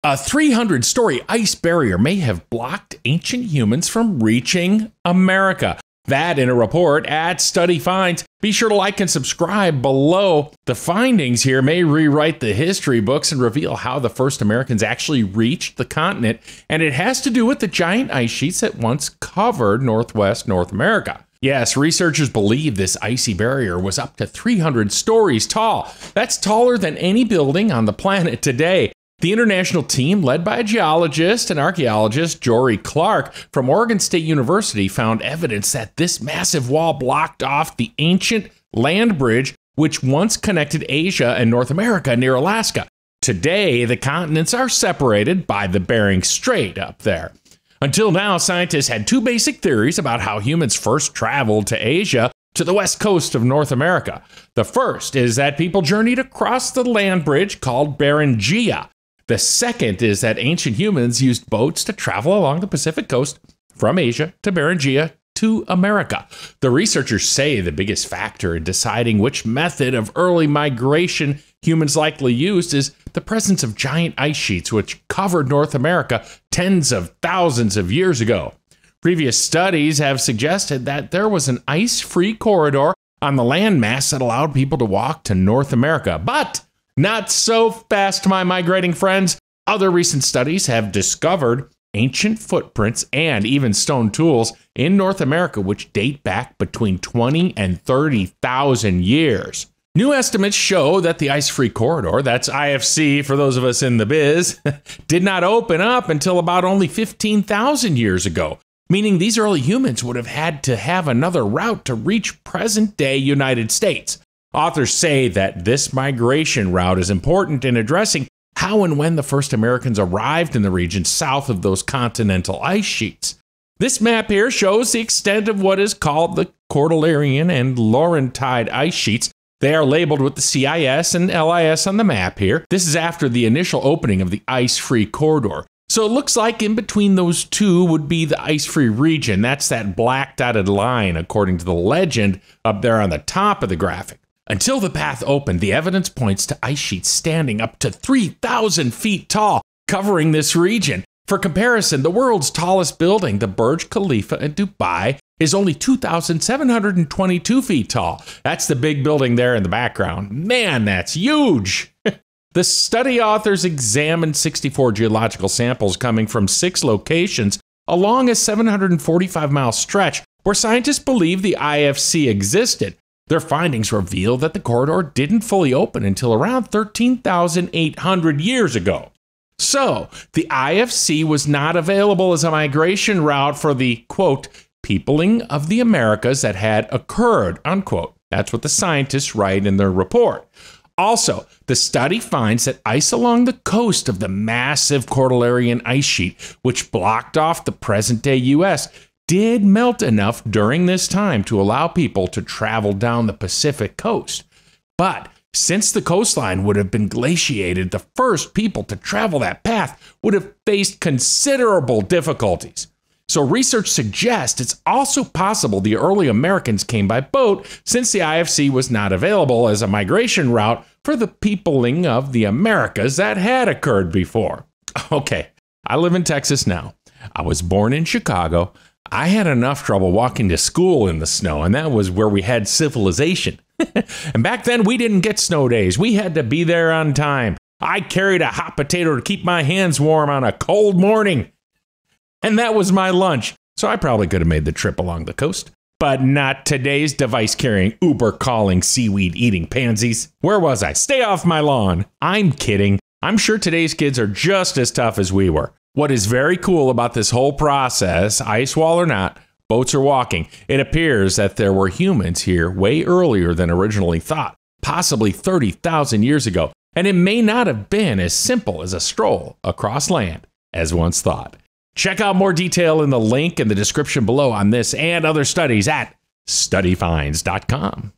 A 300-story ice barrier may have blocked ancient humans from reaching America. That in a report at Study Finds. Be sure to like and subscribe below. The findings here may rewrite the history books and reveal how the first Americans actually reached the continent, and it has to do with the giant ice sheets that once covered northwest North America. Yes, researchers believe this icy barrier was up to 300 stories tall. That's taller than any building on the planet today. The international team, led by a geologist and archaeologist, Jorie Clark, from Oregon State University, found evidence that this massive wall blocked off the ancient land bridge which once connected Asia and North America near Alaska. Today, the continents are separated by the Bering Strait up there. Until now, scientists had two basic theories about how humans first traveled to Asia to the west coast of North America. The first is that people journeyed across the land bridge called Bering Strait. The second is that ancient humans used boats to travel along the Pacific coast from Asia to Bering Strait to America. The researchers say the biggest factor in deciding which method of early migration humans likely used is the presence of giant ice sheets which covered North America tens of thousands of years ago. Previous studies have suggested that there was an ice-free corridor on the landmass that allowed people to walk to North America. But not so fast, my migrating friends. Other recent studies have discovered ancient footprints and even stone tools in North America which date back between 20 and 30,000 years. New estimates show that the ice-free corridor, that's IFC for those of us in the biz, did not open up until about only 15,000 years ago, meaning these early humans would have had to have another route to reach present-day United States. Authors say that this migration route is important in addressing how and when the first Americans arrived in the region south of those continental ice sheets. This map here shows the extent of what is called the Cordilleran and Laurentide ice sheets. They are labeled with the CIS and LIS on the map here. This is after the initial opening of the ice-free corridor. So it looks like in between those two would be the ice-free region. That's that black dotted line according to the legend up there on the top of the graphic. Until the path opened, the evidence points to ice sheets standing up to 3,000 feet tall, covering this region. For comparison, the world's tallest building, the Burj Khalifa in Dubai, is only 2,722 feet tall. That's the big building there in the background. Man, that's huge! The study authors examined 64 geological samples coming from 6 locations along a 745-mile stretch where scientists believe the IFC existed. Their findings reveal that the corridor didn't fully open until around 13,800 years ago. So, the IFC was not available as a migration route for the, quote, peopling of the Americas that had occurred, unquote. That's what the scientists write in their report. Also, the study finds that ice along the coast of the massive Cordilleran ice sheet, which blocked off the present-day U.S., did melt enough during this time to allow people to travel down the Pacific coast. But since the coastline would have been glaciated, the first people to travel that path would have faced considerable difficulties. So research suggests it's also possible the early Americans came by boat since the IFC was not available as a migration route for the peopling of the Americas that had occurred before. Okay, I live in Texas now. I was born in Chicago. I had enough trouble walking to school in the snow, and that was where we had civilization. And back then, we didn't get snow days. We had to be there on time. I carried a hot potato to keep my hands warm on a cold morning. And that was my lunch. So I probably could have made the trip along the coast. But not today's device-carrying, Uber-calling, seaweed-eating pansies. Where was I? Stay off my lawn. I'm kidding. I'm sure today's kids are just as tough as we were. What is very cool about this whole process, ice wall or not, boats are walking, it appears that there were humans here way earlier than originally thought, possibly 30,000 years ago, and it may not have been as simple as a stroll across land as once thought. Check out more detail in the link in the description below on this and other studies at studyfinds.com.